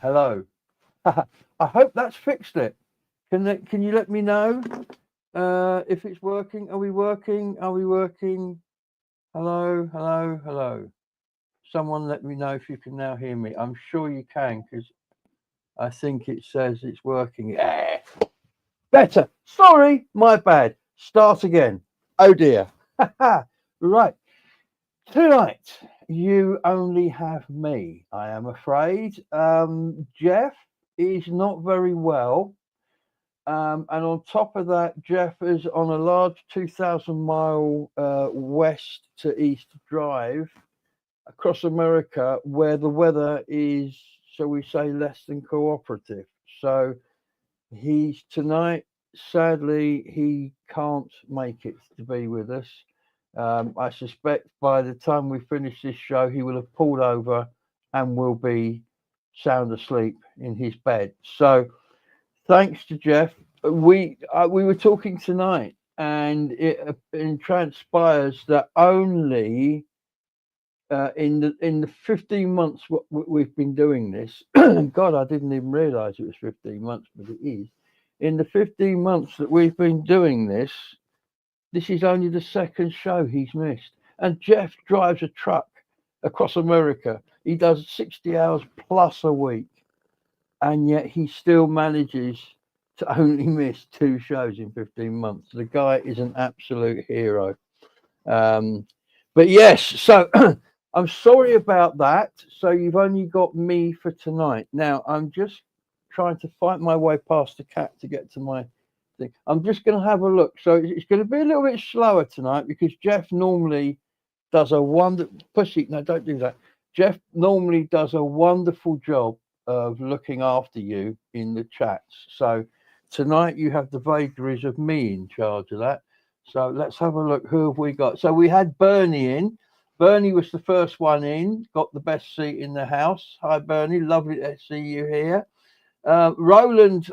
Hello. I hope that's fixed it. Can you let me know if it's working? Are we working? Are we working? Hello, hello, hello. Someone let me know if you can now hear me. I'm sure you can because I think it says it's working. Yeah, better. Sorry, my bad. Start again. Oh dear. Right. Tonight, you only have me, I am afraid. Jeff is not very well. And on top of that, Jeff is on a large 2,000 mile west to east drive across America where the weather is, shall we say, less than cooperative. So he's tonight, sadly, he can't make it to be with us. I suspect by the time we finish this show, he will have pulled over and will be sound asleep in his bed. So, thanks to Jeff, we were talking tonight, and it transpires that only in the 15 months we've been doing this. God, I didn't even realise it was 15 months, but it is. In the 15 months that we've been doing this, this is only the second show he's missed. And Jeff drives a truck across America. He does 60 hours plus a week, and yet he still manages to only miss two shows in 15 months. The guy is an absolute hero. Um, but yes, so I'm sorry about that. So you've only got me for tonight. Now I'm just trying to fight my way past the cat to get to my thing. I'm just going to have a look. So it's going to be a little bit slower tonight because Jeff normally does a wonderful pussy. No, don't do that. Jeff normally does a wonderful job of looking after you in the chats. So tonight you have the vagaries of me in charge of that. So let's have a look. Who have we got? So we had Bernie in. Bernie was the first one in, got the best seat in the house. Hi, Bernie. Lovely to see you here. Roland,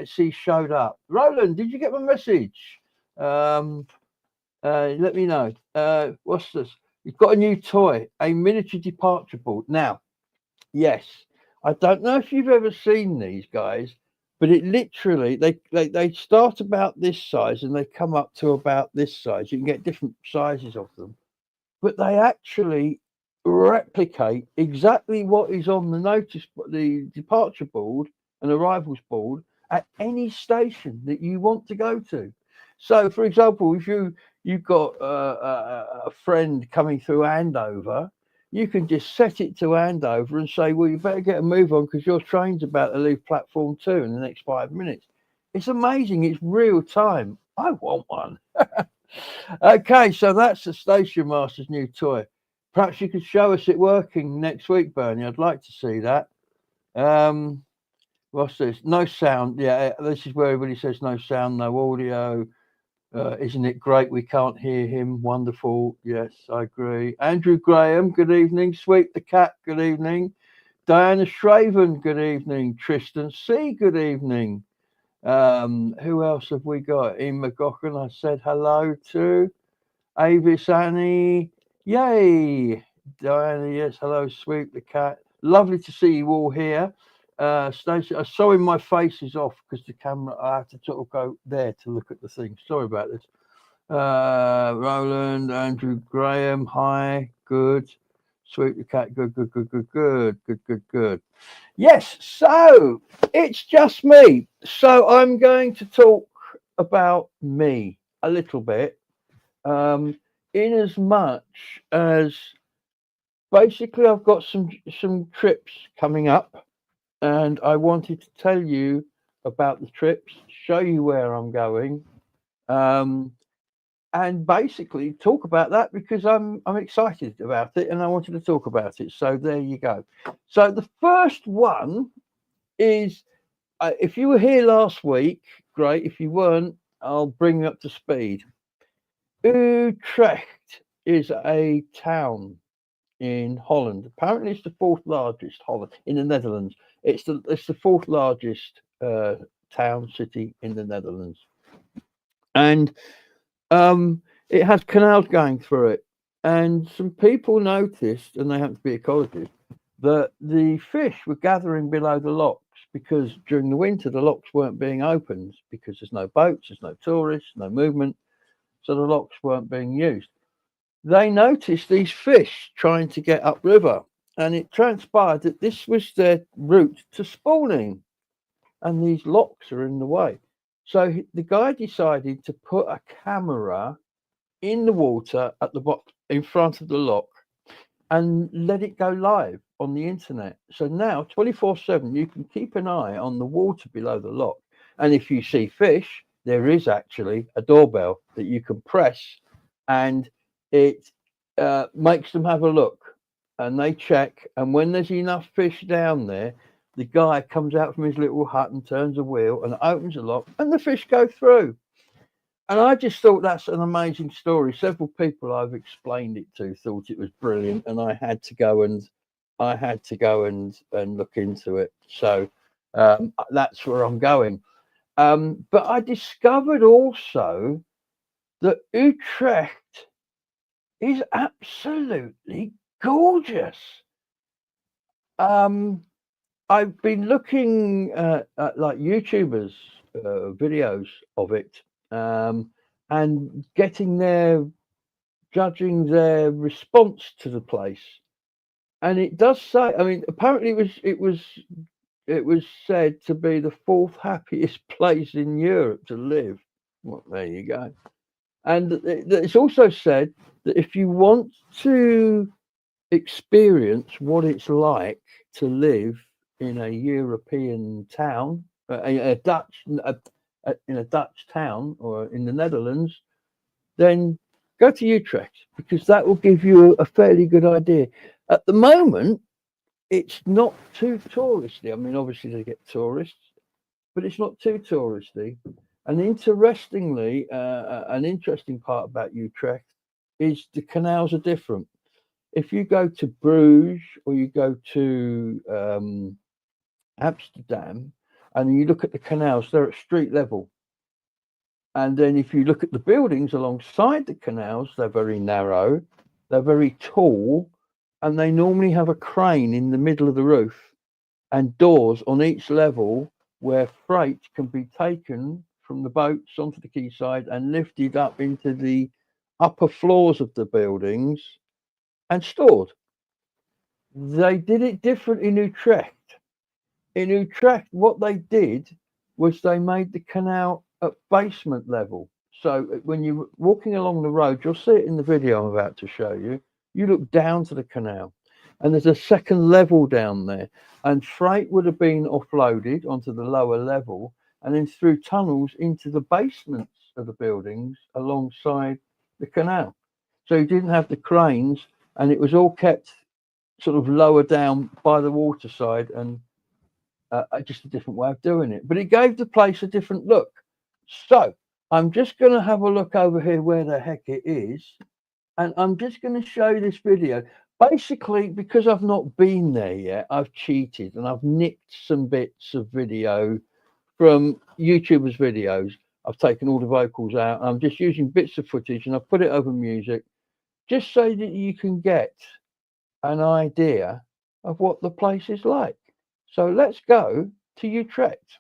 see showed up. Roland, did you get my message? Um, let me know. What's this? You've got a new toy, a miniature departure board. Now, yes, I don't know if you've ever seen these guys, but it literally they start about this size and they come up to about this size. You can get different sizes of them, but they actually replicate exactly what is on the departure board and arrivals board at any station that you want to go to. So, for example, if you've got a friend coming through Andover, you can just set it to Andover and say, well, you better get a move on because your train's about to leave platform 2 in the next 5 minutes. It's amazing. It's real time. I want one. Okay, so that's the Station Master's new toy. Perhaps you could show us it working next week, Bernie. I'd like to see that. Um, what's this? No sound. Yeah, this is where everybody says no sound, no audio. Isn't it great? We can't hear him. Wonderful. Yes, I agree. Andrew Graham, good evening. Sweet the Cat, good evening. Diana Shraven, good evening. Tristan C, good evening. Who else have we got? Ian McGochen, I said hello to. Avis Annie, yay. Diana, yes, hello. Sweet the Cat. Lovely to see you all here. Stacey, sorry my face is off because the camera, I have to sort of go there to look at the thing. Sorry about this. Roland, Andrew Graham, hi, good. Sweet the Cat, good, good, good, good, good, good, good, good. Yes, so it's just me. So I'm going to talk about me a little bit, in as much as basically I've got some trips coming up, and I wanted to tell you about the trips, show you where I'm going, um, and basically talk about that because I'm excited about it and I wanted to talk about it. So there you go. So the first one is, if you were here last week, great. If you weren't, I'll bring you up to speed. Utrecht is a town in Holland. Apparently, it's the fourth largest Holland in the Netherlands. It's the fourth largest town city in the Netherlands, and it has canals going through it. And some people noticed, and they happen to be ecologists, that the fish were gathering below the locks because during the winter the locks weren't being opened because there's no boats, there's no tourists, no movement, so the locks weren't being used. They noticed these fish trying to get upriver, and it transpired that this was their route to spawning, and these locks are in the way. So the guy decided to put a camera in the water at the bottom in front of the lock and let it go live on the internet. So now 24/7 you can keep an eye on the water below the lock, and if you see fish, there is actually a doorbell that you can press, and it makes them have a look, and they check, and when there's enough fish down there, the guy comes out from his little hut and turns a wheel and opens the lock, and the fish go through. And I just thought that's an amazing story. Several people I've explained it to thought it was brilliant, and I had to go and look into it. So that's where I'm going. But I discovered also that Utrecht is absolutely gorgeous. I've been looking at like YouTubers videos of it, and judging their response to the place, and it does say, I mean, apparently it was said to be the 4th happiest place in Europe to live. Well, there you go. And it's also said that if you want to experience what it's like to live in a European town, in a Dutch town, or in the Netherlands, then go to Utrecht, because that will give you a fairly good idea. At the moment, it's not too touristy. I mean, obviously they get tourists, but it's not too touristy. And interestingly, an interesting part about Utrecht is the canals are different. If you go to Bruges or you go to Amsterdam, and you look at the canals, they're at street level. And then if you look at the buildings alongside the canals, they're very narrow, they're very tall, and they normally have a crane in the middle of the roof and doors on each level where freight can be taken from the boats onto the quayside and lifted up into the upper floors of the buildings and stored. They did it different in Utrecht. In Utrecht, what they did was they made the canal at basement level. So when you're walking along the road, you'll see it in the video I'm about to show you. You look down to the canal, and there's a second level down there, and freight would have been offloaded onto the lower level and then through tunnels into the basements of the buildings alongside the canal. So you didn't have the cranes, and it was all kept sort of lower down by the waterside, and just a different way of doing it. But it gave the place a different look. So I'm just going to have a look over here where the heck it is, and I'm just going to show you this video. Basically, because I've not been there yet, I've cheated and I've nicked some bits of video from YouTubers' videos. I've taken all the vocals out, and I'm just using bits of footage, and I've put it over music just so that you can get an idea of what the place is like. So let's go to Utrecht.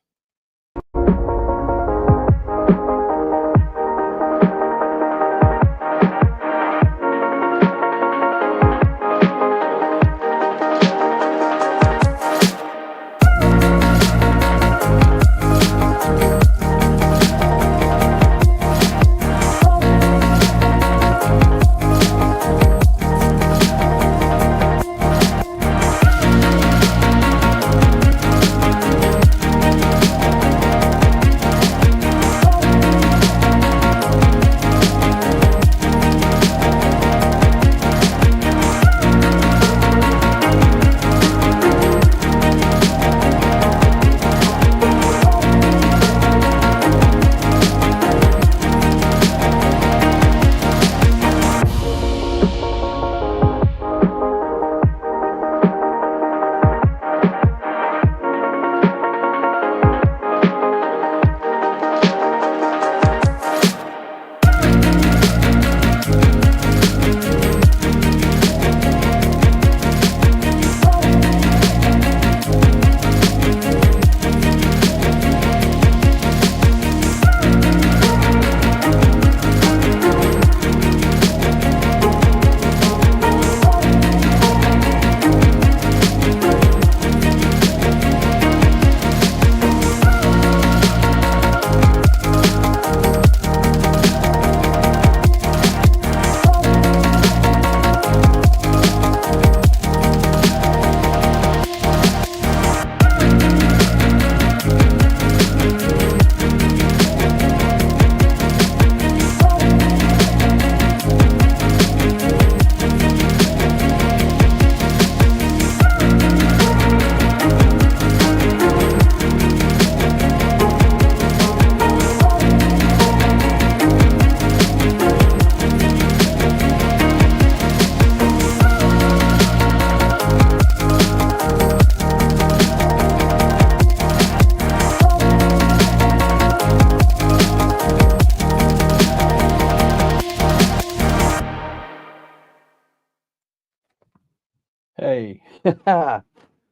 Hey.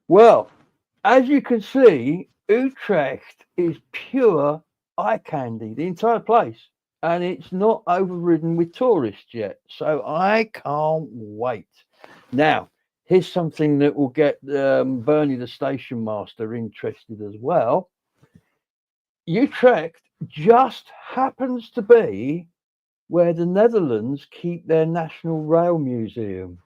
Well, as you can see, Utrecht is pure eye candy, the entire place. And it's not overridden with tourists yet. So I can't wait. Now, here's something that will get Bernie, the station master, interested as well. Utrecht just happens to be where the Netherlands keep their National Rail Museum.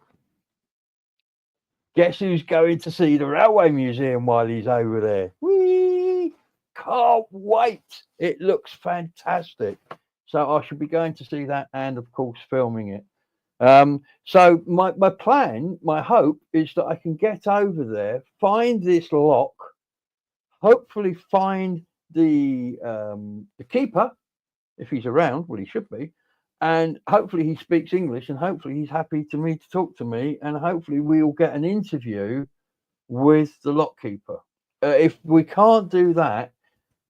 Guess who's going to see the Railway Museum while he's over there? Whee! Can't wait. It looks fantastic. So I should be going to see that and, of course, filming it. So my plan, my hope is that I can get over there, find this lock, hopefully find the keeper if he's around. Well, he should be, and hopefully he speaks English, and hopefully he's happy to me to talk to me, and hopefully we'll get an interview with the lock keeper. If we can't do that,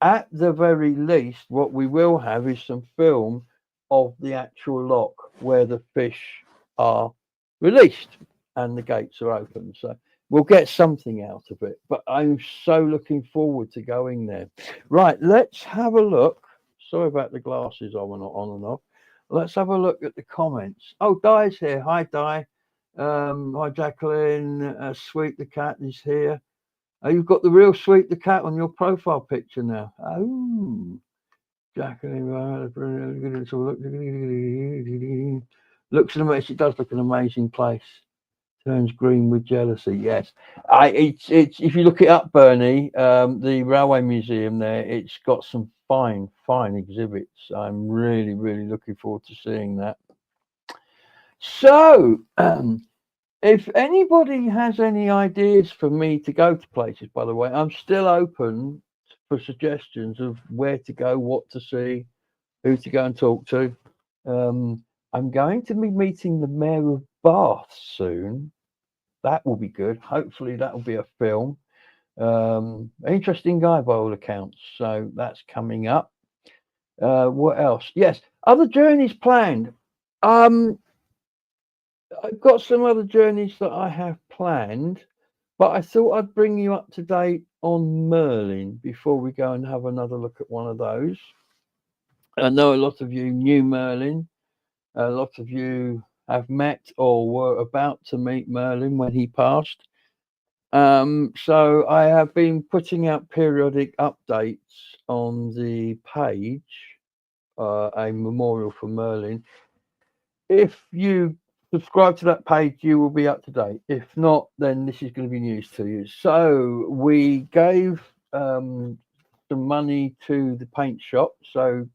at the very least, what we will have is some film of the actual lock where the fish are released and the gates are open. So we'll get something out of it. But I'm so looking forward to going there. Right, let's have a look. Sorry about the glasses I went on and off. Let's have a look at the comments. Oh, Di's here. Hi, Di. Hi, Jacqueline. Sweet the cat is here. Oh, you've got the real Sweet the cat on your profile picture now. Oh, Jacqueline, looks an amazing. It does look an amazing place. Turns green with jealousy. Yes, it's. If you look it up, Bernie, the Railway Museum there, it's got some fine exhibits. I'm really looking forward to seeing that. So, if anybody has any ideas for me to go to places, by the way, I'm still open for suggestions of where to go, what to see, who to go and talk to. I'm going to be meeting the Mayor of Bath soon. That will be good. Hopefully, that will be a film. Interesting guy by all accounts. So that's coming up. What else? Yes, other journeys planned. Um, I've got some other journeys that I have planned, but I thought I'd bring you up to date on Merlin before we go and have another look at one of those. I know a lot of you knew Merlin. A lot of you have met or were about to meet Merlin when he passed. So I have been putting out periodic updates on the page, a memorial for Merlin. If you subscribe to that page, you will be up to date. If not, then this is going to be news to you. So we gave some money to the paint shop. So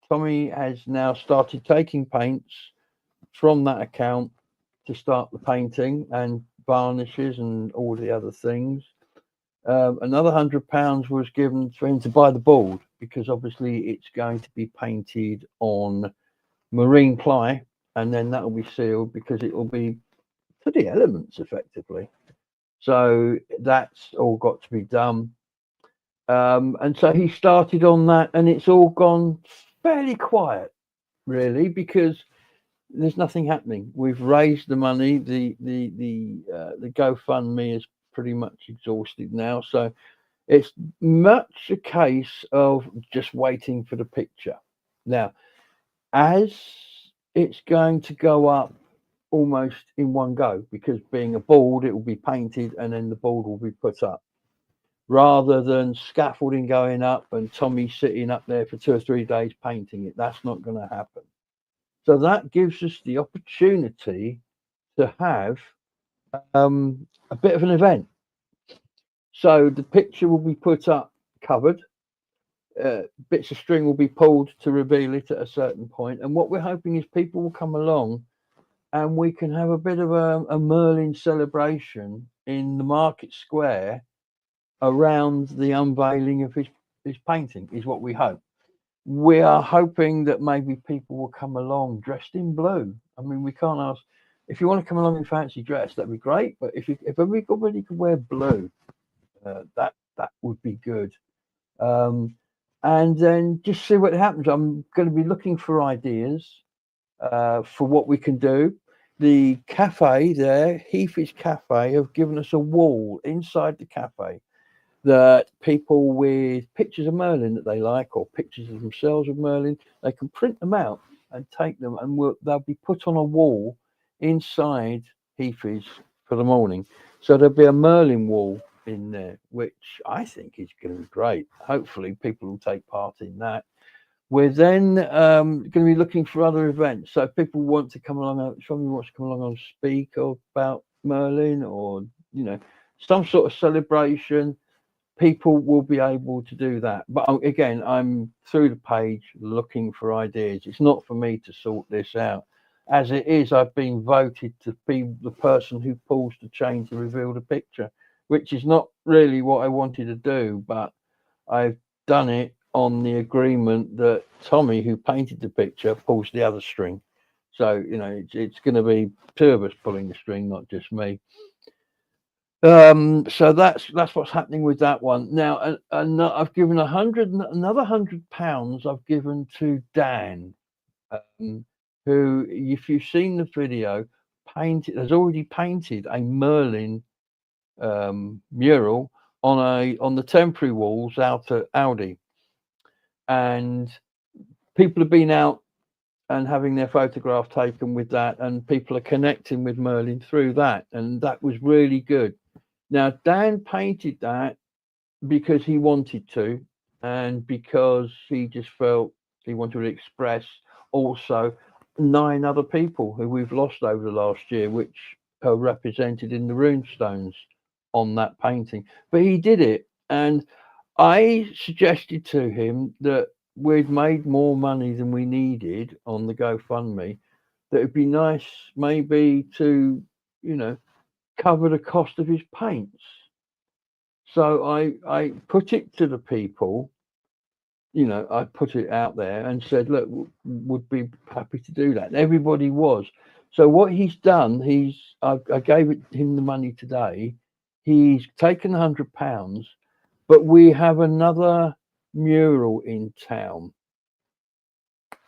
Tommy has now started taking paints from that account to start the painting and varnishes and all the other things. Another £100 was given for him to buy the board because obviously it's going to be painted on marine ply and then that will be sealed because it will be to the elements effectively. So that's all got to be done. And so he started on that and it's all gone fairly quiet really because there's nothing happening. We've raised the money. The GoFundMe is pretty much exhausted now. So it's much a case of just waiting for the picture. Now, as it's going to go up almost in one go, because being a board, it will be painted and then the board will be put up. Rather than scaffolding going up and Tommy sitting up there for 2 or 3 days painting it. That's not going to happen. So that gives us the opportunity to have a bit of an event. So the picture will be put up covered. Bits of string will be pulled to reveal it at a certain point. And what we're hoping is people will come along and we can have a bit of a Merlin celebration in the market square around the unveiling of his painting, is what we hope. We are hoping that maybe people will come along dressed in blue. I mean, we can't ask if you want to come along in fancy dress, that'd be great. But if everybody could wear blue, that would be good. And then just see what happens. I'm going to be looking for ideas for what we can do. the cafe there, Heath's Cafe, have given us a wall inside the cafe that people with pictures of Merlin that they like, or pictures of themselves with Merlin, they can print them out and take them, and they'll be put on a wall inside Heath's for the morning. So there'll be a Merlin wall in there, which I think is going to be great. Hopefully, people will take part in that. We're then going to be looking for other events. So if people want to come along, somebody wants to come along and speak about Merlin, or some sort of celebration, people will be able to do that. But again, I'm through the page looking for ideas. It's not for me to sort this out. As it is, I've been voted to be the person who pulls the chain to reveal the picture, which is not really what I wanted to do, but I've done it on the agreement that Tommy, who painted the picture, pulls the other string. So, it's going to be two of us pulling the string, not just me. So that's what's happening with that one. Now, and I've given another £100 I've given to Dan, who, if you've seen the video, has already painted a Merlin mural on the temporary walls out at Audi, and people have been out and having their photograph taken with that, and people are connecting with Merlin through that, and that was really good. Now, Dan painted that because he wanted to, and because he just felt he wanted to express also 9 other people who we've lost over the last year, which are represented in the runestones on that painting. But he did it, and I suggested to him that we'd made more money than we needed on the GoFundMe, that it'd be nice maybe to, cover the cost of his paints. So I put it to the people, I put it out there and said, look, would be happy to do that. And everybody was. So what he's done, I gave him the money today. He's taken £100, but we have another mural in town.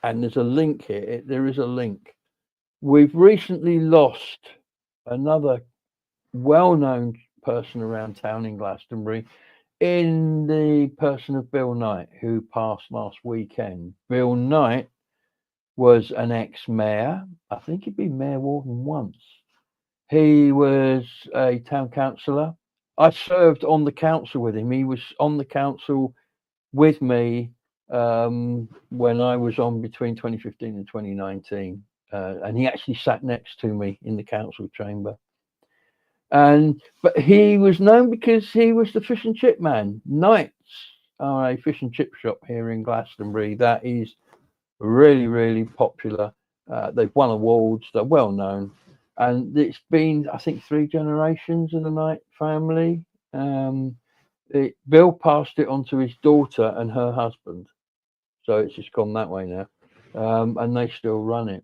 And there's a link here. There is a link. We've recently lost another well-known person around town in Glastonbury, in the person of Bill Knight, who passed last weekend. Bill Knight was an ex-mayor. I think he'd been mayor warden once. He was a town councillor. I served on the council with him. He was on the council with me when I was on between 2015 and 2019. And he actually sat next to me in the council chamber. But he was known because he was the fish and chip man. Knights are a fish and chip shop here in Glastonbury that is really, really popular. They've won awards. They're well known, and it's been, I think, 3 generations of the Knight family. Bill passed it on to his daughter and her husband, so it's just gone that way now, and they still run it.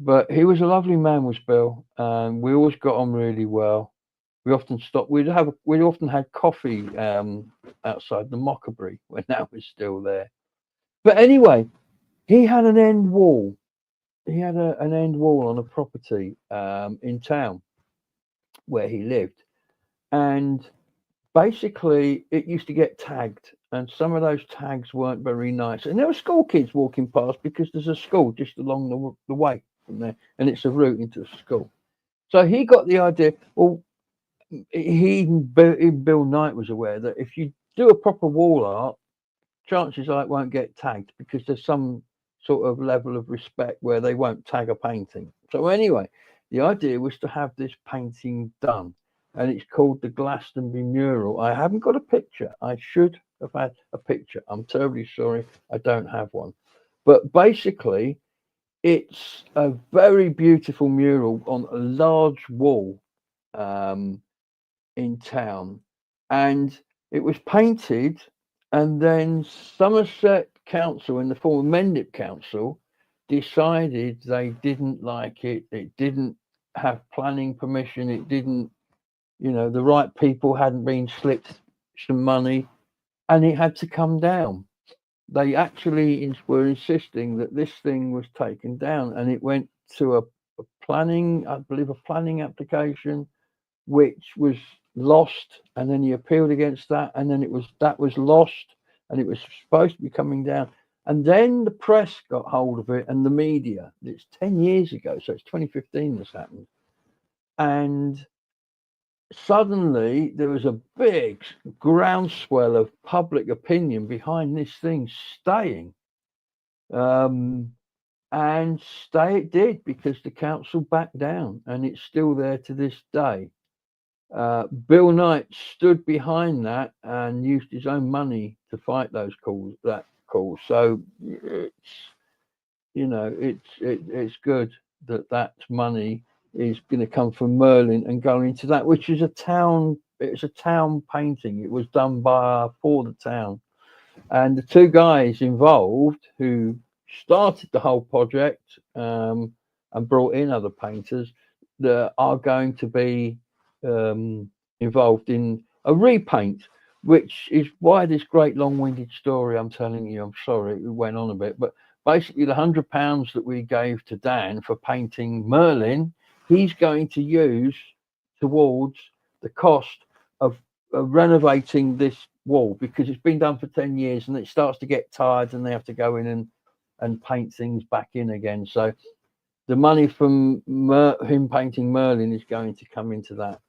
But he was a lovely man, was Bill. We always got on really well. We often stopped. We often had coffee outside the Mockery when that was still there. But anyway, he had an end wall. He had an end wall on a property in town where he lived, and basically it used to get tagged, and some of those tags weren't very nice. And there were school kids walking past because there's a school just along the way from there, and it's a route into a school. So he got the idea. Well, Bill Knight was aware that if you do a proper wall art, chances are it won't get tagged because there's some sort of level of respect where they won't tag a painting. So anyway, the idea was to have this painting done, and it's called the Glastonbury mural. I haven't got a picture. I should have had a picture. I'm terribly sorry, I don't have one. But basically, it's a very beautiful mural on a large wall in town, and it was painted, and then Somerset Council, in the form of Mendip Council, decided they didn't like it. It didn't have planning permission. It didn't, the right people hadn't been slipped some money, and it had to come down. They actually were insisting that this thing was taken down, and it went to planning, I believe, a planning application, which was lost, and then he appealed against that, and then that was lost, and it was supposed to be coming down, and then the press got hold of it and the media. It's 10 years ago, so it's 2015 this happened, and suddenly there was a big groundswell of public opinion behind this thing staying. And stay it did, because the council backed down, and it's still there to this day. Bill Knight stood behind that and used his own money to fight those calls. So it's, it's good that money is going to come from Merlin and go into that, which is a town. It's a town painting. It was done for the town, and the two guys involved who started the whole project, and brought in other painters that are going to be involved in a repaint, which is why this great long-winded story I'm telling you. I'm sorry it went on a bit, but basically the £100 that we gave to Dan for painting Merlin, he's going to use towards the cost of renovating this wall, because it's been done for 10 years and it starts to get tired, and they have to go in and paint things back in again. So the money from him painting Merlin is going to come into that,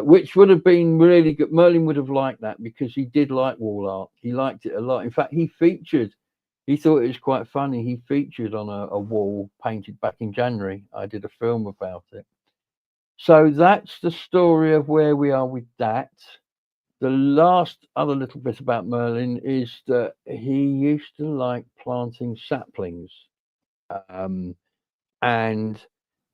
which would have been really good. Merlin would have liked that, because he did like wall art. He liked it a lot. In fact, he thought it was quite funny. He featured on a wall painted back in January. I did a film about it. So that's the story of where we are with that. The last other little bit about Merlin is that he used to like planting saplings, and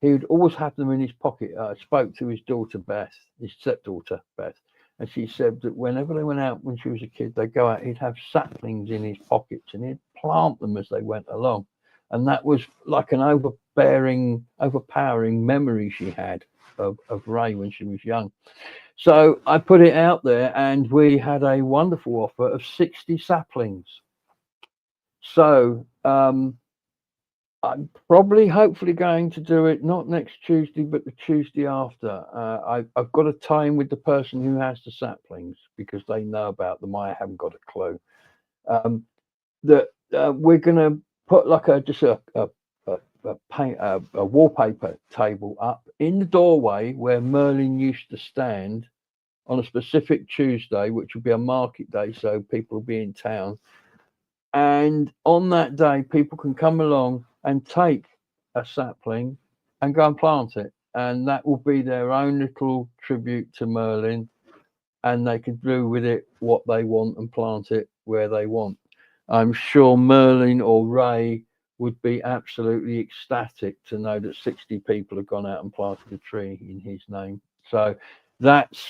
he would always have them in his pocket. I spoke to his daughter Beth, his stepdaughter Beth, and she said that whenever they went out when she was a kid, they'd go out, he'd have saplings in his pockets and he'd plant them as they went along. And that was like an overpowering memory she had of Ray when she was young. So I put it out there, and we had a wonderful offer of 60 saplings. So I'm probably, hopefully, going to do it not next Tuesday, but the Tuesday after. I've got to tie in with the person who has the saplings, because they know about them. I haven't got a clue. We're going to put like a wallpaper table up in the doorway where Merlin used to stand on a specific Tuesday, which will be a market day, so people will be in town. And on that day, people can come along and take a sapling and go and plant it. And that will be their own little tribute to Merlin. And they can do with it what they want and plant it where they want. I'm sure Merlin or Ray would be absolutely ecstatic to know that 60 people have gone out and planted a tree in his name. So that's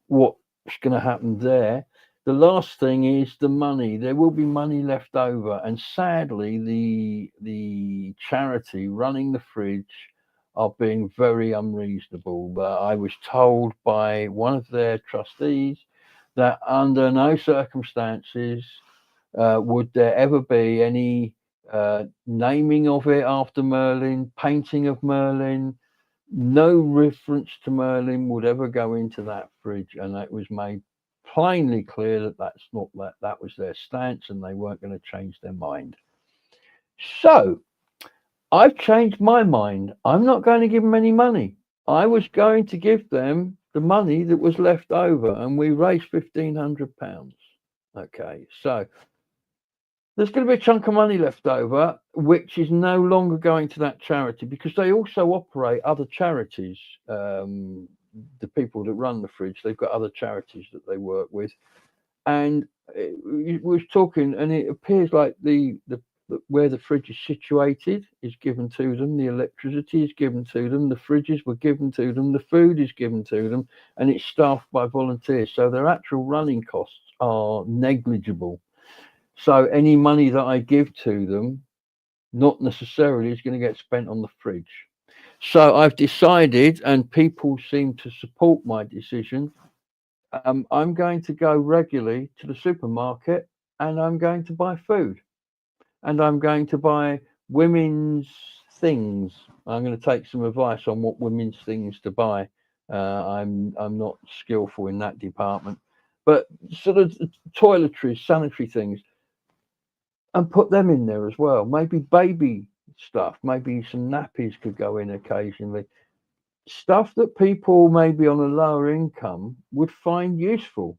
what's going to happen there. The last thing is the money. There will be money left over, and sadly, the charity running the fridge are being very unreasonable. I was told by one of their trustees that under no circumstances would there ever be any naming of it after Merlin, painting of Merlin. No reference to Merlin would ever go into that fridge, and that was made plainly clear that that was their stance, and they weren't going to change their mind. So I've changed my mind. I'm not going to give them any money. I was going to give them the money that was left over, and we raised £1,500. Okay, so there's going to be a chunk of money left over, which is no longer going to that charity, because they also operate other charities. The people that run the fridge, they've got other charities that they work with. And we was talking, and it appears like the where the fridge is situated is given to them, the electricity is given to them, the fridges were given to them, the food is given to them, and it's staffed by volunteers. So their actual running costs are negligible. So any money that I give to them, not necessarily is going to get spent on the fridge. So I've decided, and people seem to support my decision, I'm going to go regularly to the supermarket, and I'm going to buy food, and I'm going to buy women's things, I'm going to take some advice on what women's things to buy. I'm not skillful in that department, but sort of toiletries, sanitary things, and put them in there as well. Maybe baby stuff, maybe some nappies could go in occasionally. Stuff that people maybe on a lower income would find useful,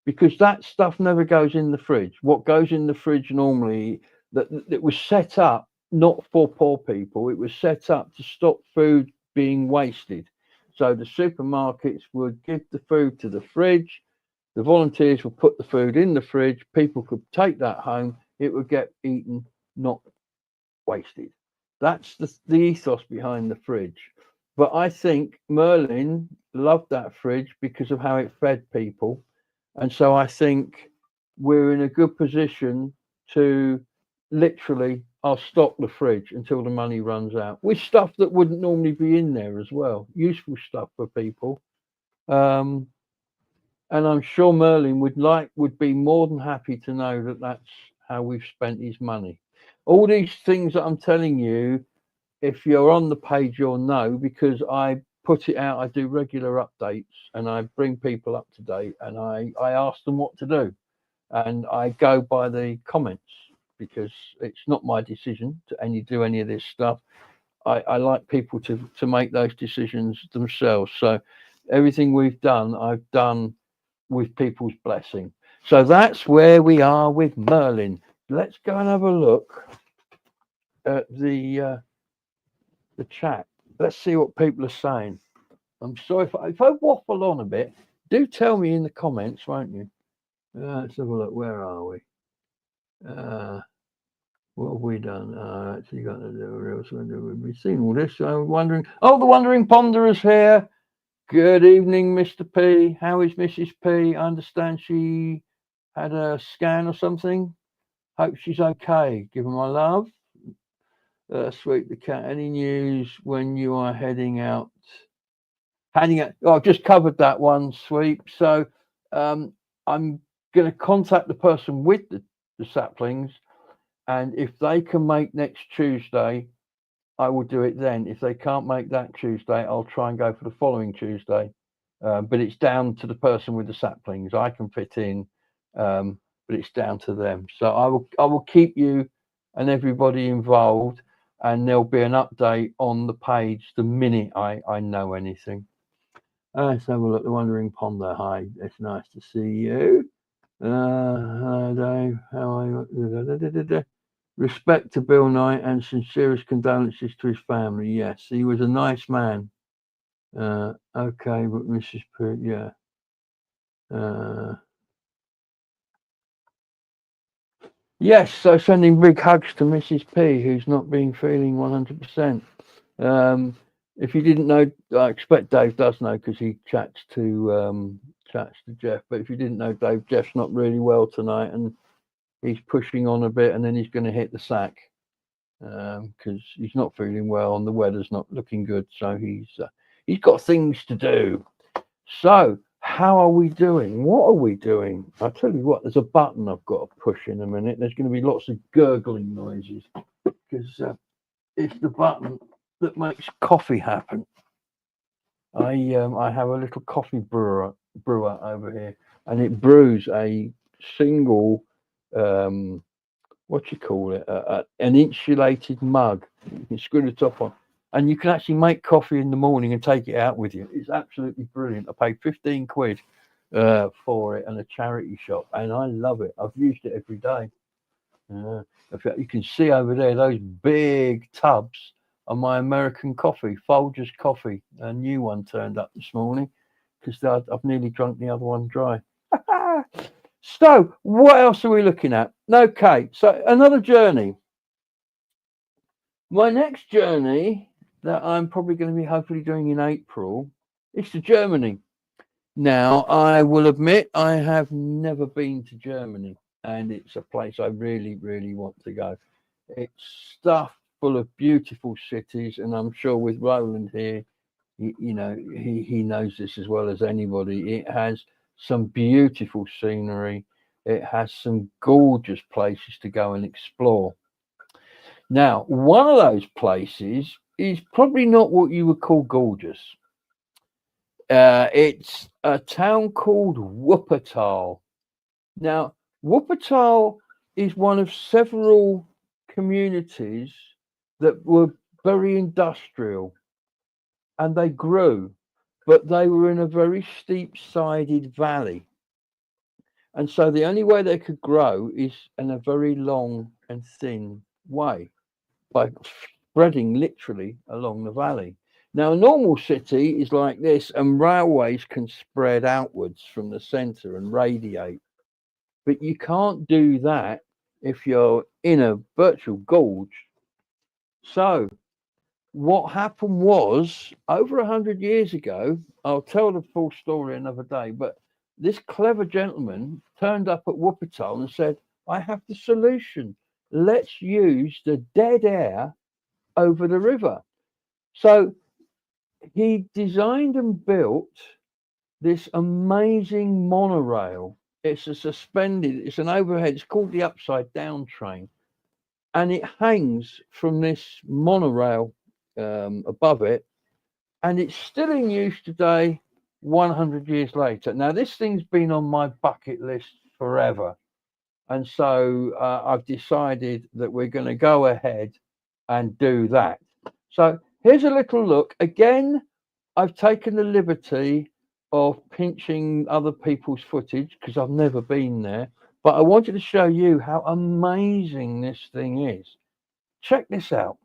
because that stuff never goes in the fridge. What goes in the fridge normally, that was set up not for poor people, it was set up to stop food being wasted. So the supermarkets would give the food to the fridge, the volunteers would put the food in the fridge, people could take that home, it would get eaten, not wasted. That's the ethos behind the fridge. But I think Merlin loved that fridge because of how it fed people. And so I think we're in a good position to literally, I'll stock the fridge until the money runs out with stuff that wouldn't normally be in there as well. Useful stuff for people. Um, and I'm sure Merlin would be more than happy to know that that's how we've spent his money. All these things that I'm telling you, if you're on the page, you'll know, because I put it out. I do regular updates and I bring people up to date, and I ask them what to do, and I go by the comments, because it's not my decision to do any of this stuff. I like people to make those decisions themselves. So everything we've done, I've done with people's blessing. So that's where we are with Merlin. Let's go and have a look at the chat. Let's see what people are saying. I'm sorry if I waffle on a bit. Do tell me in the comments, won't you? Let's have a look. Where are we? What have we done? Actually, got to do. We've seen all this. I'm wondering. Oh, the Wandering Ponderer's here. Good evening, Mr. P. How is Mrs. P? I understand she had a scan or something. Hope she's okay. Give her my love. Sweep the cat. Any news when you are heading out? Heading out. Oh, I've just covered that one, Sweep. So I'm going to contact the person with the saplings, and if they can make next Tuesday, I will do it then. If they can't make that Tuesday, I'll try and go for the following Tuesday. But it's down to the person with the saplings. I can fit in, but it's down to them. So I will keep you and everybody involved, and there'll be an update on the page the minute I know anything. Let's have a look. The Wandering Ponder. Hi, it's nice to see you. Hello, Dave. How are you? Respect to Bill Knight and sincerest condolences to his family. Yes, he was a nice man. Okay, but Mrs. Pruitt, yeah. Yes, so sending big hugs to Mrs. P, who's not been feeling 100%. If you didn't know, I expect Dave does know because he chats to Jeff. But if you didn't know, Dave, Jeff's not really well tonight, and he's pushing on a bit, and then he's going to hit the sack because he's not feeling well, and the weather's not looking good. So he's got things to do. So how are we doing? What are we doing? I'll tell you what, there's a button I've got to push in a minute. There's going to be lots of gurgling noises because it's the button that makes coffee happen. I have a little coffee brewer over here, and it brews a single what you call it, an insulated mug. You can screw the top on, and you can actually make coffee in the morning and take it out with you. It's absolutely brilliant. I paid 15 quid for it in a charity shop, and I love it. I've used it every day. You can see over there those big tubs of my American coffee, Folgers coffee. A new one turned up this morning because I've nearly drunk the other one dry. So what else are we looking at? Okay, so another journey. My next journey that I'm probably going to be hopefully doing in April is to Germany. Now, I will admit I have never been to Germany, and it's a place I really, really want to go. It's stuffed full of beautiful cities, and I'm sure with Roland here, he knows this as well as anybody. It has some beautiful scenery. It has some gorgeous places to go and explore. Now, one of those places is probably not what you would call gorgeous. It's a town called Wuppertal. Now, Wuppertal is one of several communities that were very industrial and they grew, but they were in a very steep sided valley. And so the only way they could grow is in a very long and thin way by spreading literally along the valley. Now, a normal city is like this, and railways can spread outwards from the centre and radiate. But you can't do that if you're in a virtual gorge. So, what happened was over 100 years ago, I'll tell the full story another day, but this clever gentleman turned up at Wuppertal and said, I have the solution. Let's use the dead air over the river. So he designed and built this amazing monorail. It's a suspended, it's an overhead, it's called the upside down train. And it hangs from this monorail above it. And it's still in use today, 100 years later. Now, this thing's been on my bucket list forever. And so I've decided that we're going to go ahead and do that. So here's a little look. Again, I've taken the liberty of pinching other people's footage because I've never been there. But I wanted to show you how amazing this thing is. Check this out.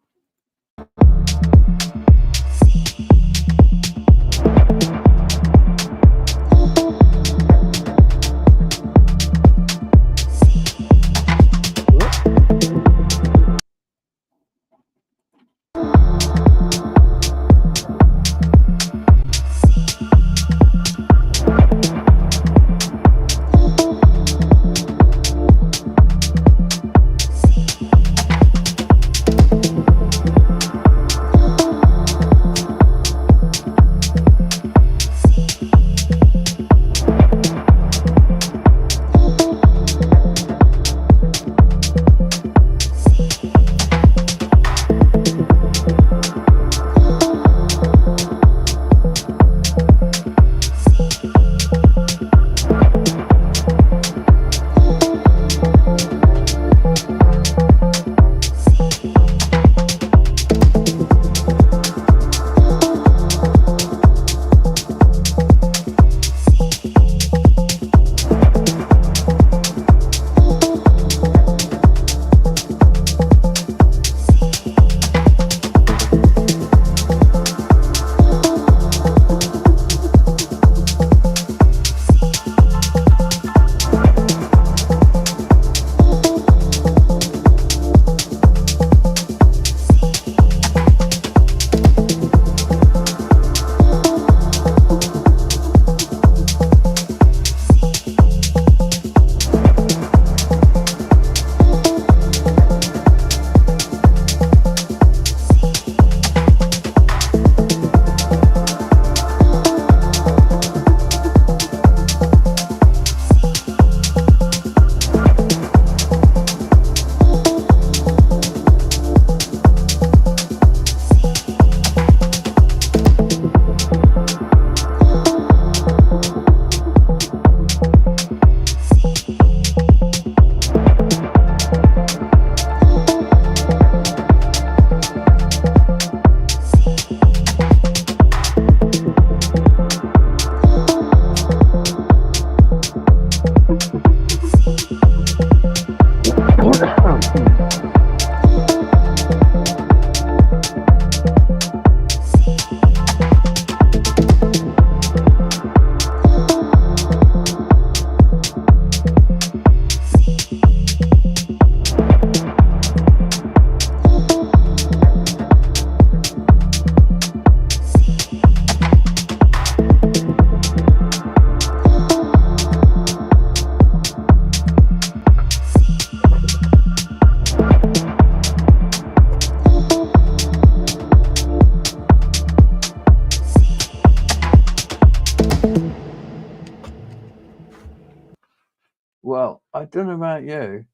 Well, I don't know about you,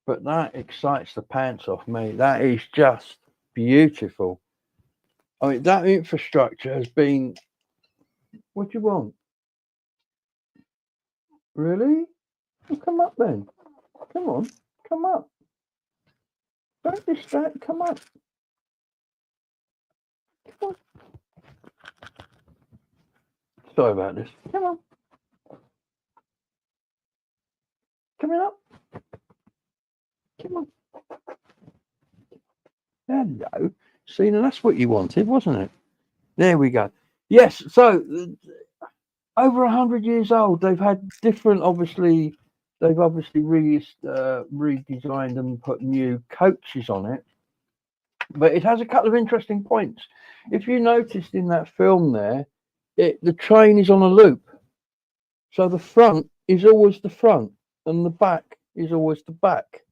but that excites the pants off me. That is just beautiful. I mean, that infrastructure has been. What do you want? Really? Well, come up then. Come on. Come up. Don't distract. Come up. Come on. Sorry about this. Come on. Coming up. Come on. Hello. See, now that's what you wanted, wasn't it? There we go. Yes. So over 100 years old. They've had different. Obviously, they've obviously redesigned and put new coaches on it. But it has a couple of interesting points. If you noticed in that film there, the train is on a loop. So the front is always the front and the back is always the back,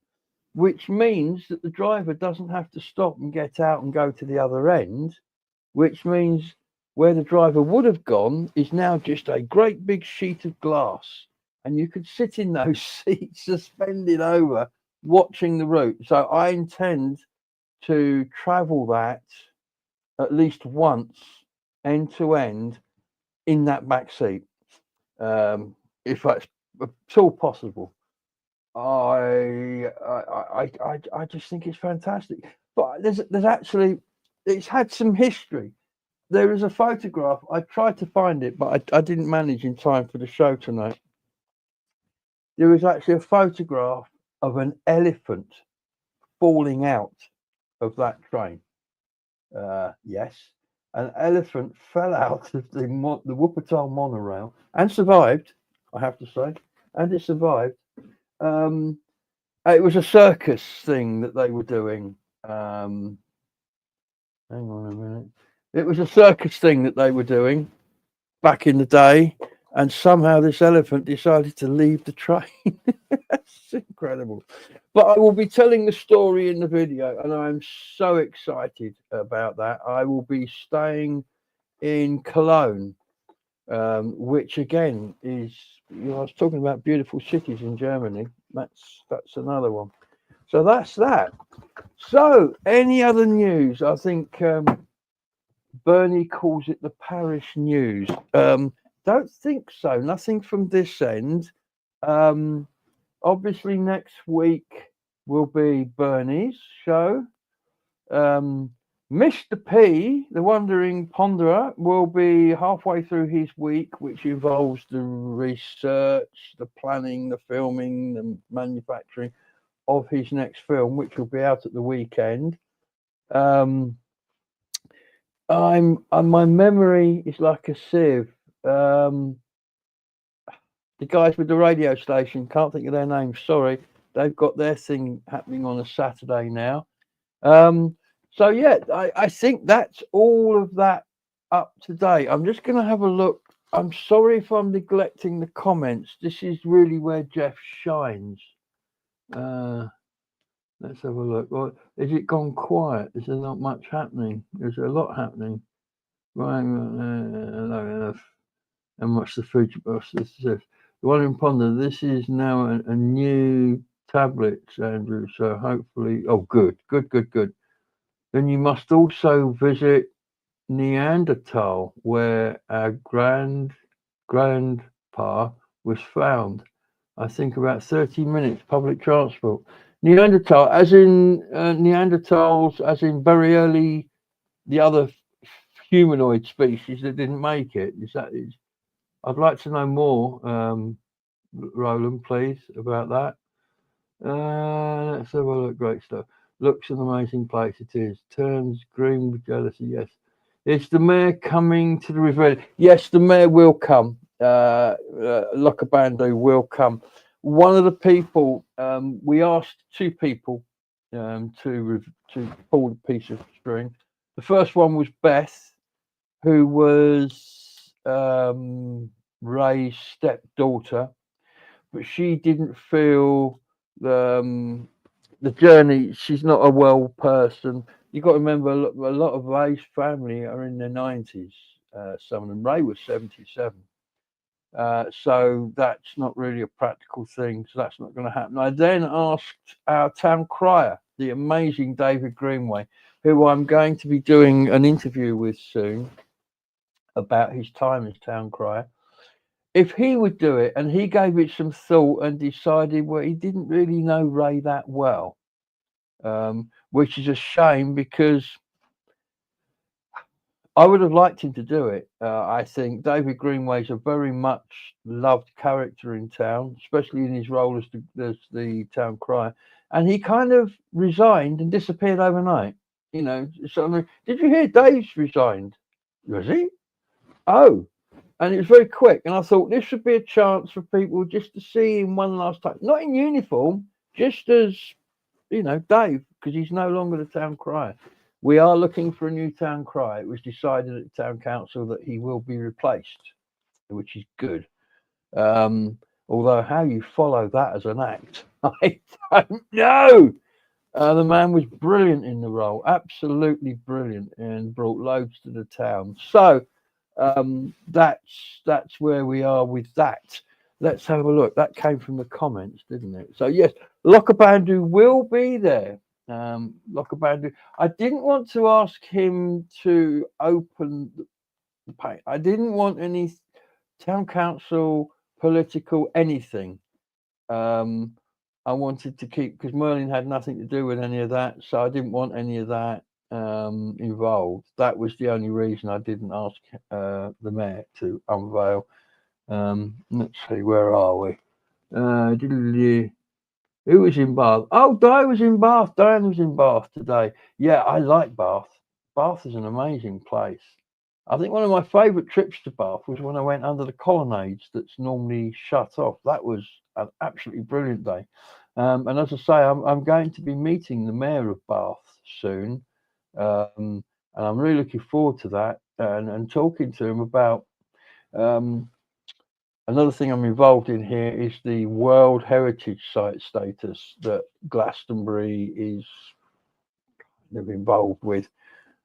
which means that the driver doesn't have to stop and get out and go to the other end, which means where the driver would have gone is now just a great big sheet of glass. And you could sit in those seats suspended over watching the route. So I intend to travel that at least once end to end in that back seat, if that's at all possible. I just think it's fantastic. But there's actually, it's had some history. There is a photograph. I tried to find it, but I didn't manage in time for the show tonight. There is actually a photograph of an elephant falling out of that train. Yes, an elephant fell out of the Wuppertal monorail and survived, I have to say, and it survived. It was a circus thing that they were doing. Hang on a minute. It was a circus thing that they were doing back in the day, and somehow this elephant decided to leave the train. That's incredible. But I will be telling the story in the video, and I'm so excited about that. I will be staying in Cologne, which again is, I was talking about beautiful cities in Germany. That's another one. So that's that. So any other news? I think Bernie calls it the parish news. Don't think so. Nothing from this end. Obviously, next week will be Bernie's show. Mr. P, the Wandering Ponderer, will be halfway through his week, which involves the research, the planning, the filming, the manufacturing of his next film, which will be out at the weekend. My memory is like a sieve. The guys with the radio station, can't think of their names, sorry. They've got their thing happening on a Saturday now. So yeah, I think that's all of that up to date. I'm just going to have a look. I'm sorry if I'm neglecting the comments. This is really where Jeff shines. Let's have a look. Well, is it gone quiet? Is there not much happening? Is there a lot happening? Right, enough. And what's the future? The one in Ponder. This is now a new tablet, Andrew. So hopefully, oh, good. Then you must also visit Neanderthal, where our grandpa was found. I think about 30 minutes public transport. Neanderthal, as in Neanderthals, as in very early, the other humanoid species that didn't make it. I'd like to know more, Roland, please, about that. Let's have a look. Great stuff. Looks an amazing place it is. Turns green with jealousy. Yes. Is the mayor coming to the reveal? Yes, the mayor will come. Lokabandu will come. One of the people, we asked two people to pull the piece of string. The first one was Beth, who was Ray's stepdaughter, but she didn't feel the journey. She's not a well person. You got to remember, a lot of Ray's family are in their 90s. Some of them. Ray was 77. So that's not really a practical thing. So that's not going to happen. I then asked our town crier, the amazing David Greenway, who I'm going to be doing an interview with soon about his time as town crier. If he would do it and he gave it some thought and decided, well, he didn't really know Ray that well, which is a shame because I would have liked him to do it. I think David Greenway's a very much loved character in town, especially in his role as the town crier. And he kind of resigned and disappeared overnight. You know, suddenly, did you hear Dave's resigned? Was he? Oh, and it was very quick. And I thought this should be a chance for people just to see him one last time, not in uniform, just as Dave, because he's no longer the town crier. We are looking for a new town crier. It was decided at the town council that he will be replaced, which is good. Although how you follow that as an act, I don't know. The man was brilliant in the role, absolutely brilliant, and brought loads to the town. So that's where we are with that. Let's have a look. That came from the comments, didn't it? So yes, Lokabandu will be there. Lokabandu. I didn't want to ask him to open the paint. I didn't want any town council political anything. I wanted to keep, because Merlin had nothing to do with any of that, so I didn't want any of that involved. That was the only reason I didn't ask the mayor to unveil. Let's see, where are we? Who was in Bath? Oh, Di was in Bath. Diane was in Bath today. Yeah, I like Bath. Bath is an amazing place. I think one of my favourite trips to Bath was when I went under the colonnades that's normally shut off. That was an absolutely brilliant day. And as I say, I'm going to be meeting the mayor of Bath soon. And I'm really looking forward to that and talking to him about another thing I'm involved in here is the World Heritage Site status that Glastonbury is kind of involved with.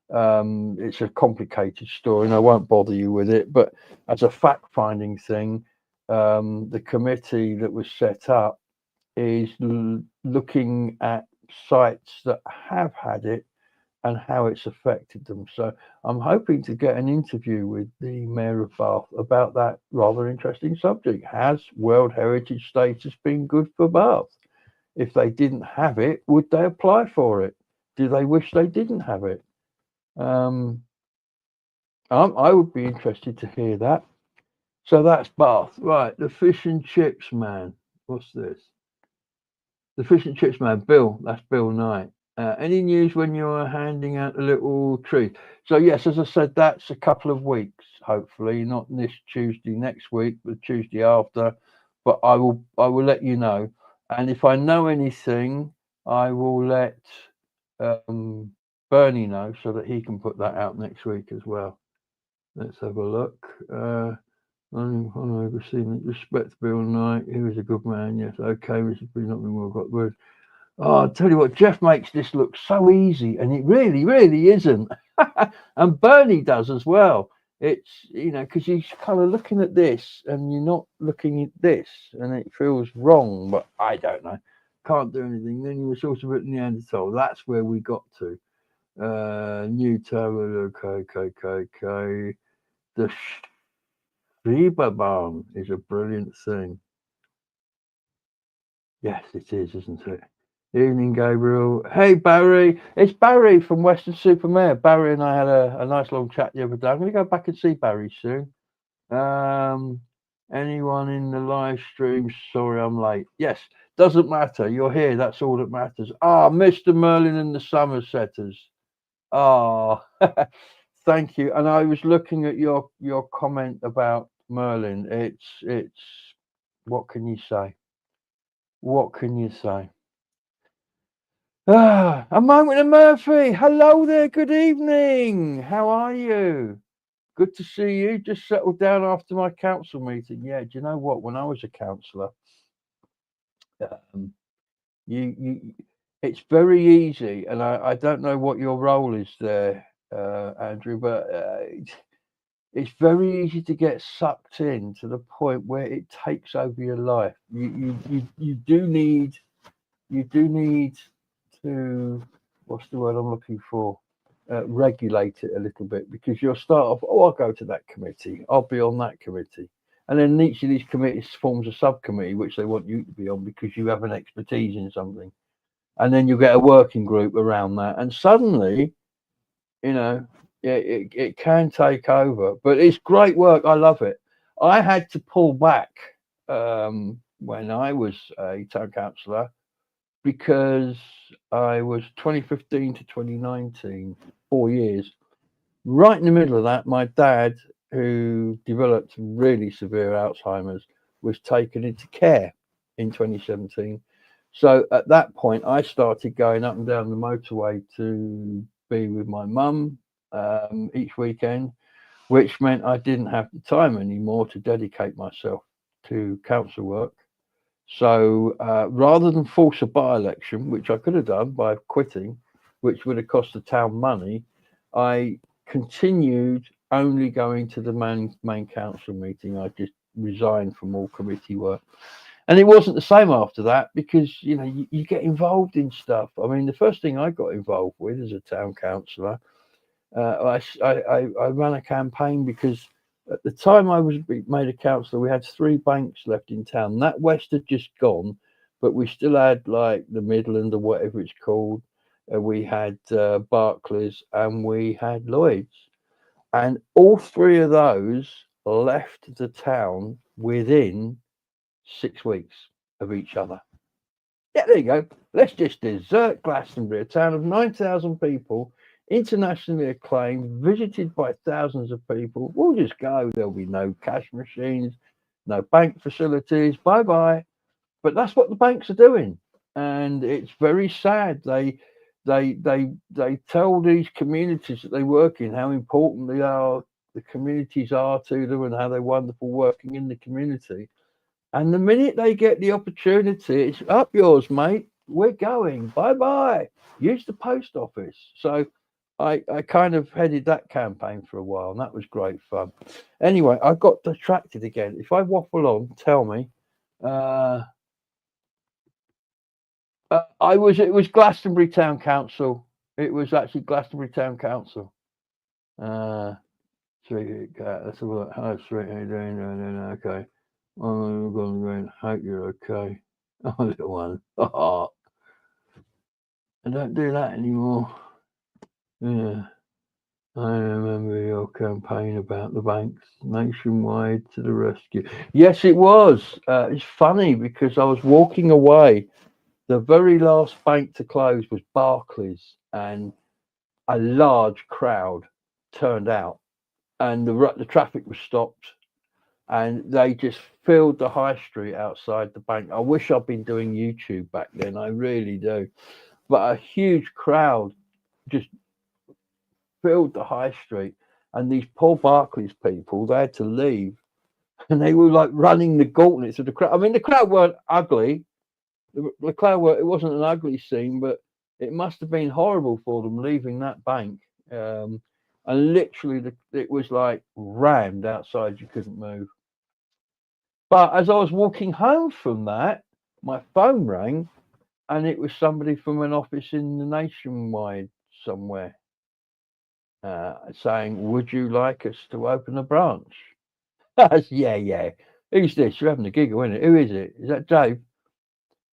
It's a complicated story and I won't bother you with it, but as a fact-finding thing, the committee that was set up is looking at sites that have had it and how it's affected them. So I'm hoping to get an interview with the Mayor of Bath about that rather interesting subject. Has World Heritage status been good for Bath? If they didn't have it, would they apply for it? Do they wish they didn't have it? I would be interested to hear that. So that's Bath. Right, the fish and chips man. What's this? The fish and chips man, Bill. That's Bill Knight. Any news when you are handing out the little tree? So yes, as I said, that's a couple of weeks. Hopefully, not this Tuesday next week, but Tuesday after. But I will let you know. And if I know anything, I will let Bernie know so that he can put that out next week as well. Let's have a look. Respect Bill Knight. He was a good man. Yes. Okay. This has not been well got word. Oh, I'll tell you what, Jeff makes this look so easy, and it really, really isn't. And Bernie does as well. It's, because you're kind of looking at this and you're not looking at this, and it feels wrong, but I don't know. Can't do anything. Then you were sort of at Neanderthal. That's where we got to. New tower, okay. The Sheba Barn is a brilliant thing. Yes, it is, isn't it? Evening, Gabriel. Hey, Barry. It's Barry from Western Supermare. Barry and I had a nice long chat the other day. I'm going to go back and see Barry soon. Anyone in the live stream? Sorry, I'm late. Yes, doesn't matter. You're here. That's all that matters. Mr. Merlin and the Somersetters. Thank you. And I was looking at your comment about Merlin. It's what can you say? What can you say? A moment of Murphy. Hello there. Good evening. How are you? Good to see you. Just settled down after my council meeting. Yeah. Do you know what? When I was a councillor, it's very easy, and I don't know what your role is there, Andrew, but it's very easy to get sucked in to the point where it takes over your life. You do need to, what's the word I'm looking for? Regulate it a little bit, because you'll start off, oh, I'll go to that committee, I'll be on that committee. And then each of these committees forms a subcommittee, which they want you to be on because you have an expertise in something. And then you get a working group around that. And suddenly, you know, it can take over. But it's great work. I love it. I had to pull back when I was a town councillor, because I was 2015 to 2019, 4 years. Right in the middle of that, my dad, who developed really severe Alzheimer's, was taken into care in 2017. So at that point, I started going up and down the motorway to be with my mum each weekend, which meant I didn't have the time anymore to dedicate myself to council work. So rather than force a by-election, which I could have done by quitting, which would have cost the town money, I continued only going to the main council meeting. I just resigned from all committee work. And it wasn't the same after that, because, you know, you get involved in stuff. I mean, the first thing I got involved with as a town councillor, I ran a campaign, because at the time I was made a councillor, we had 3 banks left in town. NatWest had just gone, but we still had like the Midland or whatever it's called. We had Barclays and we had Lloyd's. And all 3 of those left the town within 6 weeks of each other. Yeah, there you go. Let's just desert Glastonbury, a town of 9,000 people, internationally acclaimed, visited by thousands of people. We'll just go. There'll be no cash machines, no bank facilities. Bye bye. But that's what the banks are doing, and it's very sad. They tell these communities that they work in how important the communities are to them, and how they're wonderful working in the community. And the minute they get the opportunity, it's up yours, mate. We're going. Bye bye. Use the post office. So I kind of headed that campaign for a while, and that was great fun. Anyway, I got distracted again. If I waffle on, tell me. It was Glastonbury Town Council. It was actually Glastonbury Town Council. Sweet cat. Let's have a look. Hello, sweet. How you doing? Okay. I'm going to hope you're okay. Oh, little one. Oh, I don't do that anymore. Yeah. I remember your campaign about the banks, nationwide to the rescue. Yes, it was. It's funny, because I was walking away. The very last bank to close was Barclays, and a large crowd turned out, and the traffic was stopped, and they just filled the high street outside the bank. I wish I'd been doing YouTube back then. I really do. But a huge crowd just filled the high street, and these poor Barclays people, they had to leave, and they were like running the gauntlets of the crowd. I mean, the crowd weren't ugly. The crowd it wasn't an ugly scene, but it must have been horrible for them leaving that bank. And literally, it was like rammed outside. You couldn't move. But as I was walking home from that, my phone rang, and it was somebody from an office in the Nationwide somewhere, saying, "Would you like us to open a branch?" I said, yeah. Who's this? You're having a giggle, isn't it? Who is it? Is that Dave?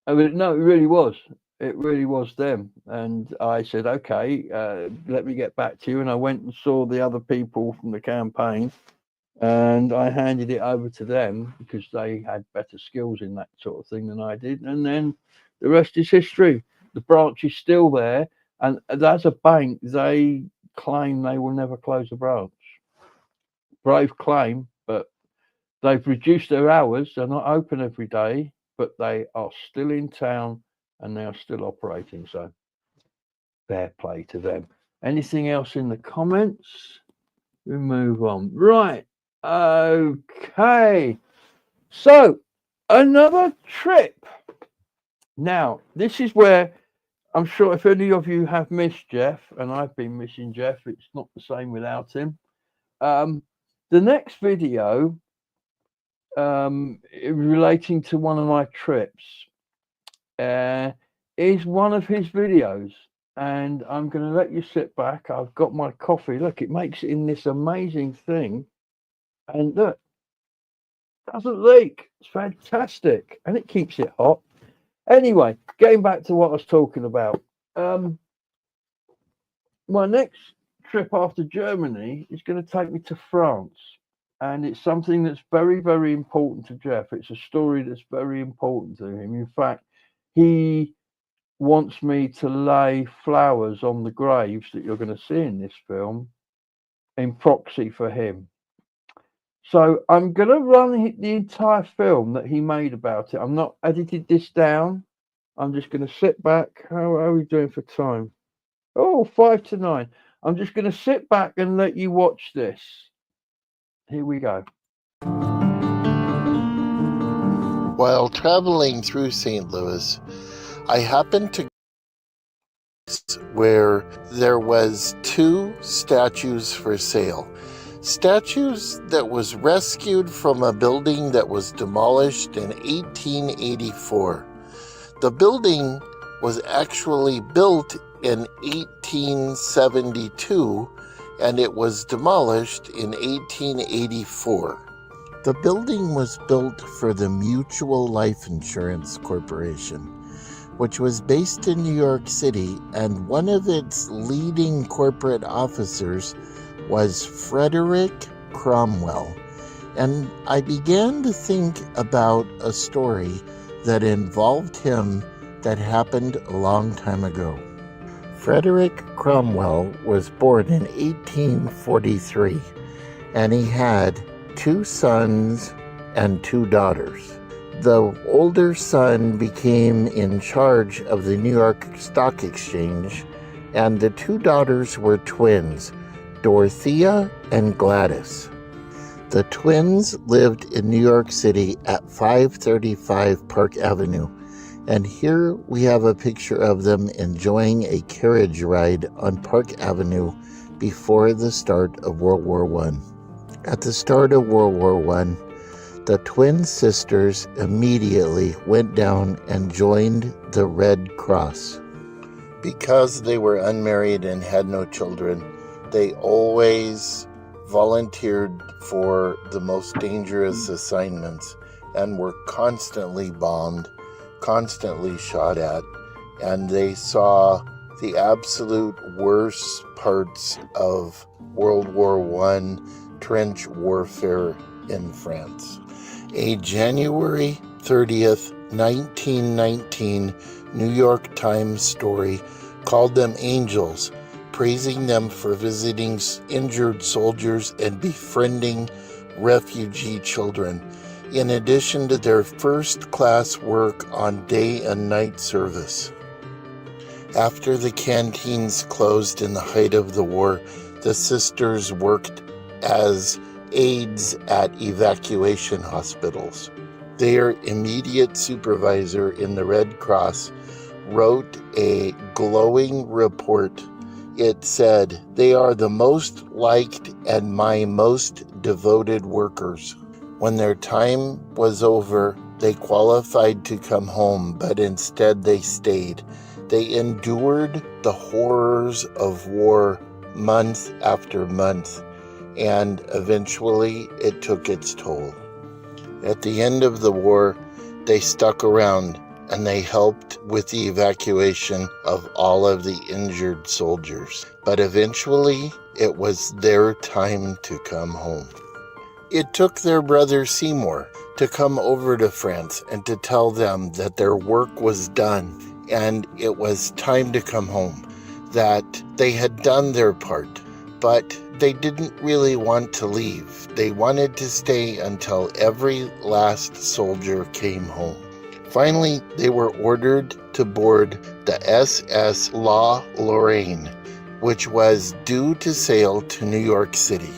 I mean, no, it really was. It really was them. And I said, okay, let me get back to you. And I went and saw the other people from the campaign, and I handed it over to them, because they had better skills in that sort of thing than I did. And then the rest is history. The branch is still there. And as a bank, they claim they will never close a branch. Brave claim, but they've reduced their hours. They're not open every day, but they are still in town, and they are still operating. So fair play to them. Anything else in the comments? We move on. Right. Okay. So another trip. Now, this is where I'm sure if any of you have missed Jeff, and I've been missing Jeff, it's not the same without him. The next video relating to one of my trips. is one of his videos. And I'm going to let you sit back. I've got my coffee. Look, it makes it in this amazing thing. And look, it doesn't leak. It's fantastic. And it keeps it hot. Anyway, getting back to what I was talking about. My next trip after Germany is going to take me to France. And it's something that's very, very important to Jeff. It's a story that's very important to him. In fact, he wants me to lay flowers on the graves that you're going to see in this film in proxy for him. So I'm going to run the entire film that he made about it. I'm not edited this down. I'm just going to sit back. How are we doing for time? Oh, 5 to 9. I'm just going to sit back and let you watch this. Here we go. While traveling through St. Louis, I happened to where there was 2 statues for sale. Statues that was rescued from a building that was demolished in 1884. The building was actually built in 1872 and it was demolished in 1884. The building was built for the Mutual Life Insurance Corporation, which was based in New York City, and one of its leading corporate officers was Frederick Cromwell. And I began to think about a story that involved him that happened a long time ago. Frederick Cromwell was born in 1843, and he had 2 sons and 2 daughters. The older son became in charge of the New York Stock Exchange, and the 2 daughters were twins, Dorothea and Gladys. The twins lived in New York City at 535 Park Avenue, and here we have a picture of them enjoying a carriage ride on Park Avenue before the start of World War I. At the start of World War I, the twin sisters immediately went down and joined the Red Cross. Because they were unmarried and had no children, they always volunteered for the most dangerous assignments and were constantly bombed, constantly shot at, and they saw the absolute worst parts of World War I trench warfare in France. A January 30th, 1919 New York Times story called them angels, praising them for visiting injured soldiers and befriending refugee children, in addition to their first-class work on day and night service. After the canteens closed in the height of the war, the sisters worked as aides at evacuation hospitals. Their immediate supervisor in the Red Cross wrote a glowing report. It said, "They are the most liked and my most devoted workers." When their time was over, they qualified to come home, but instead they stayed. They endured the horrors of war month after month, and eventually it took its toll. At the end of the war, they stuck around and they helped with the evacuation of all of the injured soldiers. But eventually, it was their time to come home. It took their brother Seymour to come over to France and to tell them that their work was done and it was time to come home, that they had done their part, but they didn't really want to leave. They wanted to stay until every last soldier came home. Finally, they were ordered to board the SS La Lorraine, which was due to sail to New York City.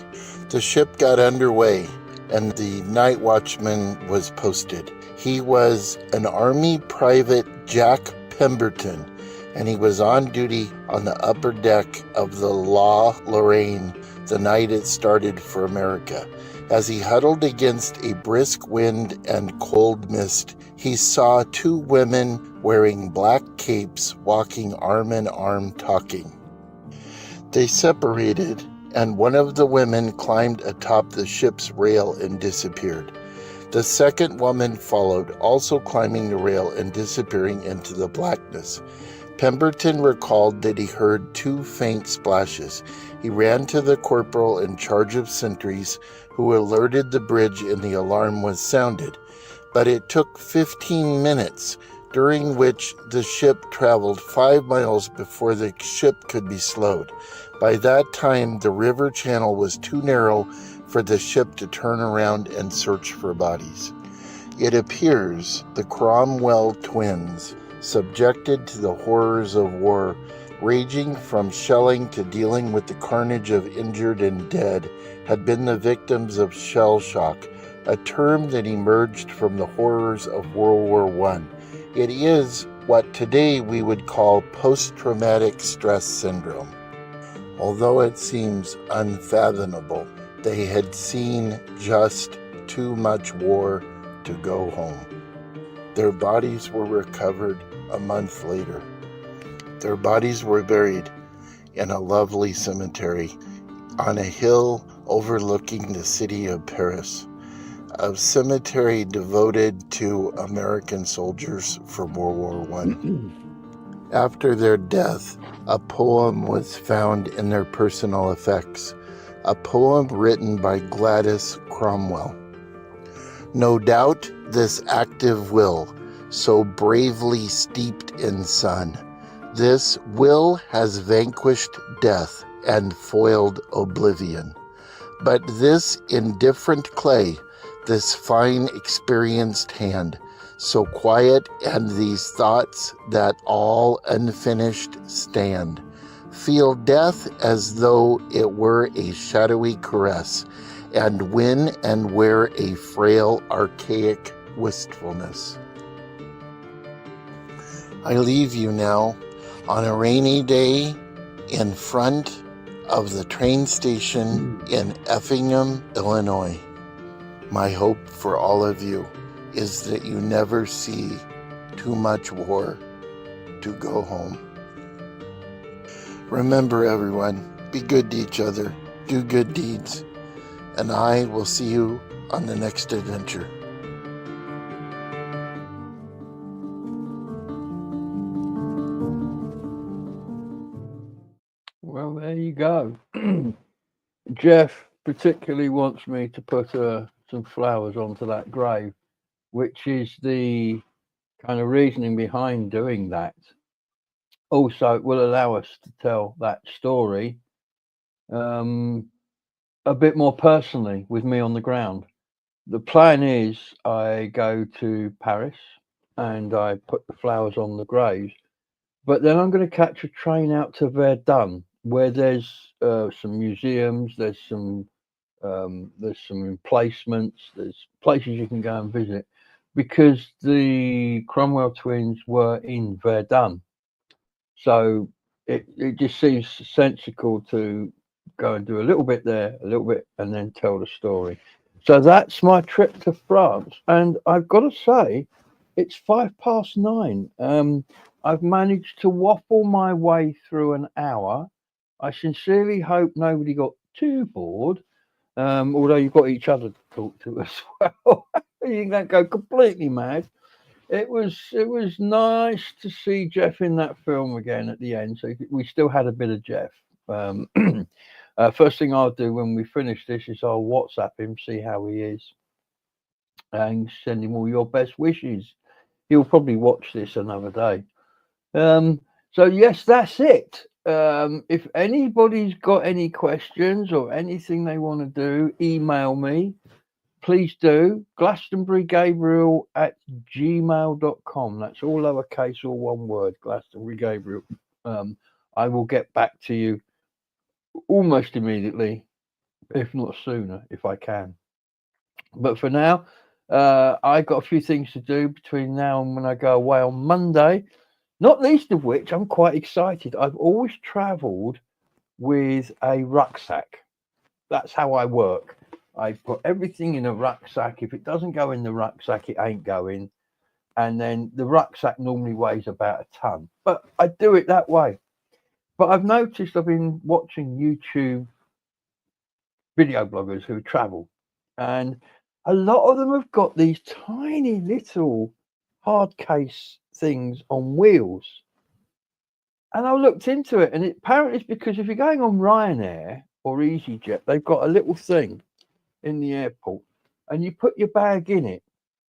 The ship got underway and the night watchman was posted. He was an Army Private Jack Pemberton, and he was on duty on the upper deck of the La Lorraine the night it started for America. As he huddled against a brisk wind and cold mist, he saw two women wearing black capes walking arm in arm talking. They separated, and one of the women climbed atop the ship's rail and disappeared. The second woman followed, also climbing the rail and disappearing into the blackness. Pemberton recalled that he heard two faint splashes. He ran to the corporal in charge of sentries, who alerted the bridge and the alarm was sounded. But it took 15 minutes, during which the ship traveled 5 miles before the ship could be slowed. By that time, the river channel was too narrow for the ship to turn around and search for bodies. It appears the Cromwell twins, subjected to the horrors of war, ranging from shelling to dealing with the carnage of injured and dead, had been the victims of shell shock, a term that emerged from the horrors of World War I. It is what today we would call post-traumatic stress syndrome. Although it seems unfathomable, they had seen just too much war to go home. Their bodies were recovered a month later. Their bodies were buried in a lovely cemetery on a hill overlooking the city of Paris, a cemetery devoted to American soldiers from World War I. After their death, a poem was found in their personal effects, a poem written by Gladys Cromwell. No doubt this active will, so bravely steeped in sun, this will has vanquished death and foiled oblivion. But this indifferent clay, this fine experienced hand, so quiet, and these thoughts that all unfinished stand, feel death as though it were a shadowy caress, and when and where a frail, archaic wistfulness. I leave you now on a rainy day in front of the train station in Effingham, Illinois. My hope for all of you is that you never see too much war to go home. Remember, everyone, be good to each other, do good deeds, and I will see you on the next adventure. Well, there you go. Jeff particularly wants me to put some flowers onto that grave, which is the kind of reasoning behind doing that. Also, it will allow us to tell that story a bit more personally with me on the ground. The plan is I go to Paris and I put the flowers on the graves, but then I'm going to catch a train out to Verdun, where there's some museums, there's some emplacements, there's places you can go and visit, because the Cromwell twins were in Verdun. So it just seems sensible to go and do a little bit there, a little bit, and then tell the story. So that's my trip to France. And I've got to say, it's 9:05. I've managed to waffle my way through an hour. I sincerely hope nobody got too bored. Although you've got each other to talk to as well. You can go completely mad. It was nice to see Jeff in that film again at the end. So we still had a bit of Jeff. First thing I'll do when we finish this is I'll WhatsApp him, see how he is, and send him all your best wishes. He'll probably watch this another day. So yes, that's it. If anybody's got any questions or anything they want to do, email me. Please do. glastonburygabriel@gmail.com. That's all lowercase, all one word. Glastonbury Gabriel. I will get back to you almost immediately, if not sooner, if I can. But for now, I've got a few things to do between now and when I go away on Monday. Not least of which, I'm quite excited. I've always travelled with a rucksack. That's how I work. I put everything in a rucksack. If it doesn't go in the rucksack, it ain't going. And then the rucksack normally weighs about a ton. But I do it that way. But I've noticed I've been watching YouTube video bloggers who travel, and a lot of them have got these tiny little hard case things on wheels. And I looked into it, and apparently it's because if you're going on Ryanair or EasyJet, they've got a little thing in the airport, and you put your bag in it.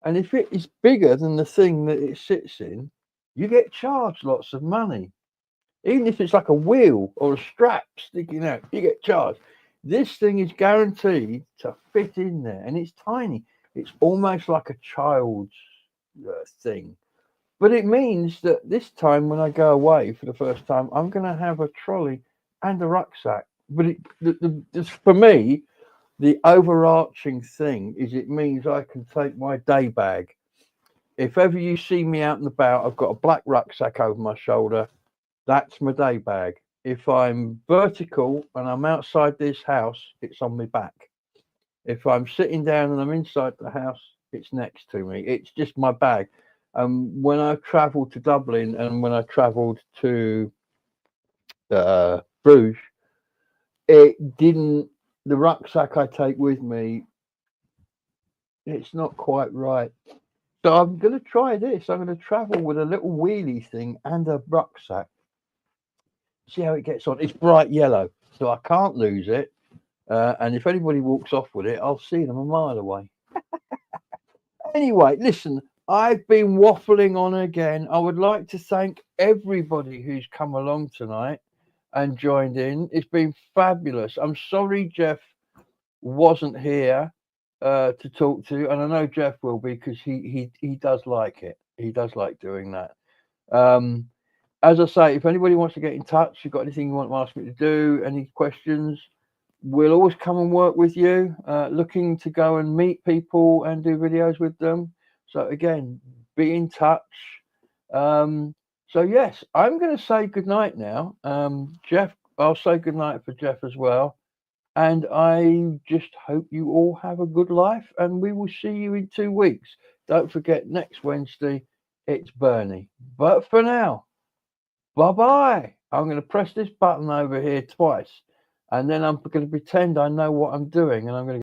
And if it is bigger than the thing that it sits in, you get charged lots of money. Even if it's like a wheel or a strap sticking out, you get charged. This thing is guaranteed to fit in there, and it's tiny. It's almost like a child's thing. But it means that this time when I go away for the first time, I'm going to have a trolley and a rucksack. But for me, the overarching thing is it means I can take my day bag. If ever you see me out and about, I've got a black rucksack over my shoulder. That's my day bag. If I'm vertical and I'm outside this house, it's on my back. If I'm sitting down and I'm inside the house, it's next to me. It's just my bag. When I travelled to Dublin and when I travelled to Bruges, it didn't. The rucksack I take with me, it's not quite right. So I'm going to try this. I'm going to travel with a little wheelie thing and a rucksack. See how it gets on. It's bright yellow, so I can't lose it. And if anybody walks off with it, I'll see them a mile away. Anyway, listen, I've been waffling on again. I would like to thank everybody who's come along tonight and joined in. It's been fabulous. I'm sorry Jeff wasn't here to talk to, and I know Jeff will be because he does like it. He does like doing that. As I say, if anybody wants to get in touch, you've got anything you want to ask me to do, any questions, we'll always come and work with you. Looking to go and meet people and do videos with them. So again, be in touch. So yes, I'm going to say goodnight now. Jeff, I'll say goodnight for Jeff as well. And I just hope you all have a good life, and we will see you in 2 weeks. Don't forget, next Wednesday, it's Bernie. But for now, bye-bye. I'm going to press this button over here twice, and then I'm going to pretend I know what I'm doing, and I'm going to